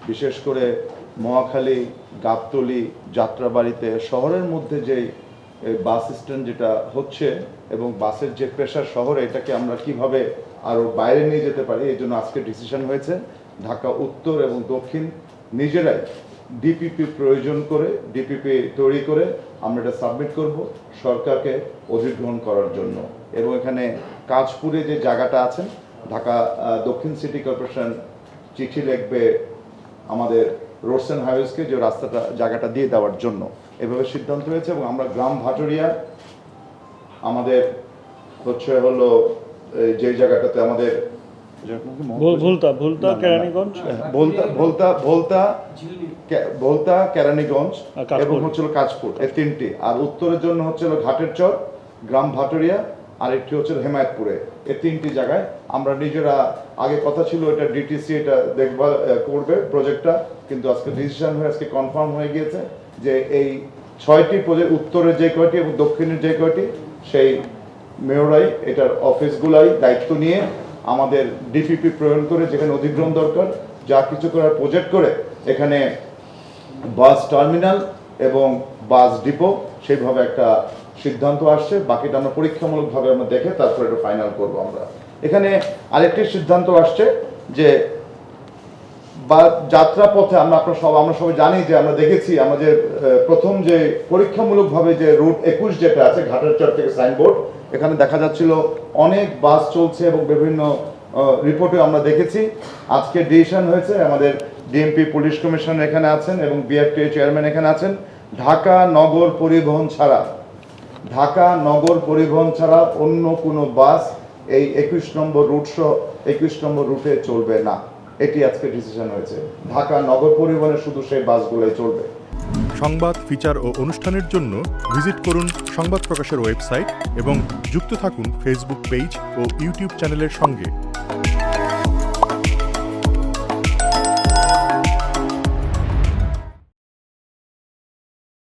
বিশেষ করে মহাখালী, গাবতলী, যাত্রাবাড়িতে শহরের মধ্যে যেই বাস স্ট্যান্ড যেটা হচ্ছে এবং বাসের যে প্রেশার শহরে, এটাকে আমরা কিভাবে আরও বাইরে নিয়ে যেতে পারি, এই জন্য আজকে ডিসিশন হয়েছে ঢাকা উত্তর এবং দক্ষিণ নিজেরাই ডিপিপি প্রয়োজন করে ডিপিপি তৈরি করে আমরা এটা সাবমিট করব সরকারকে অধিগ্রহণ করার জন্য। এবং এখানে কাজপুরে যে জায়গাটা আছেন, ঢাকা দক্ষিণ সিটি কর্পোরেশন চিঠি লিখবে আমাদের রোডস অ্যান্ড হাইওয়েজকে যে রাস্তাটা জায়গাটা দিয়ে দেওয়ার জন্য, এভাবে সিদ্ধান্ত হয়েছে। এবং আমরা গ্রাম ভাটুরিয়া আমাদের হলো যে জায়গাটাতে আমাদের ভোলতা কেরানীগঞ্জ এবং হচ্ছিল কাজপুর, এই তিনটি। আর উত্তরের জন্য হচ্ছিল ঘাটের চর, গ্রাম ভাটুরিয়া, আর একটি হচ্ছে হেমায়তপুরে। এই তিনটি জায়গায় আমরা নিজেরা, আগে কথা ছিল এটা ডিটিসি এটা দেখভাল করবে প্রজেক্টটা, কিন্তু আজকে ডিসিশন হয়ে আজকে কনফার্ম হয়ে গিয়েছে যে এই 6টি প্রজেক্ট, উত্তরের যে কয়টি এবং দক্ষিণের যে কয়টি, সেই মেয়রাই এটার অফিসগুলাই দায়িত্ব নিয়ে আমাদের ডিপিপি প্রয়োগ করে যেখানে অধিগ্রহণ দরকার যা কিছু করার প্রজেক্ট করে এখানে বাস টার্মিনাল এবং বাস ডিপো সেইভাবে একটা সিদ্ধান্ত আসছে। বাকিটা আমরা পরীক্ষামূলকভাবে আমরা দেখে তারপর এটা ফাইনাল করব। আমরা এখানে আরেকটি সিদ্ধান্ত আসছে যে যাত্রা পথে আমরা সবাই জানি যে আমরা দেখেছি আমাদের প্রথম যে পরীক্ষামূলকভাবে যে রুট 21 যেটা আছে ঘাটের চর থেকে সাইনবোর্ড, এখানে দেখা যাচ্ছিল অনেক বাস চলছে এবং বিভিন্ন রিপোর্টে আমরা দেখেছি। আজকে ডিসিশন হয়েছে, আমাদের ডিএমপি পুলিশ কমিশনার এখানে আছেন এবং বিআরটিএ চেয়ারম্যান এখানে আছেন, ঢাকা নগর পরিবহন ছাড়া অন্য কোনো বাস এই 21 নম্বর রুটে চলবে না। এটি আজকে ডিসিশন হয়েছে। ঢাকা নগর পরিবহনে শুধু সেই বাসগুলোই চলবে। সংবাদ, ফিচার ও অনুষ্ঠানের জন্য ভিজিট করুন সংবাদ প্রকাশের ওয়েবসাইট এবং যুক্ত থাকুন ফেসবুক পেজ ও ইউটিউব চ্যানেলের সঙ্গে।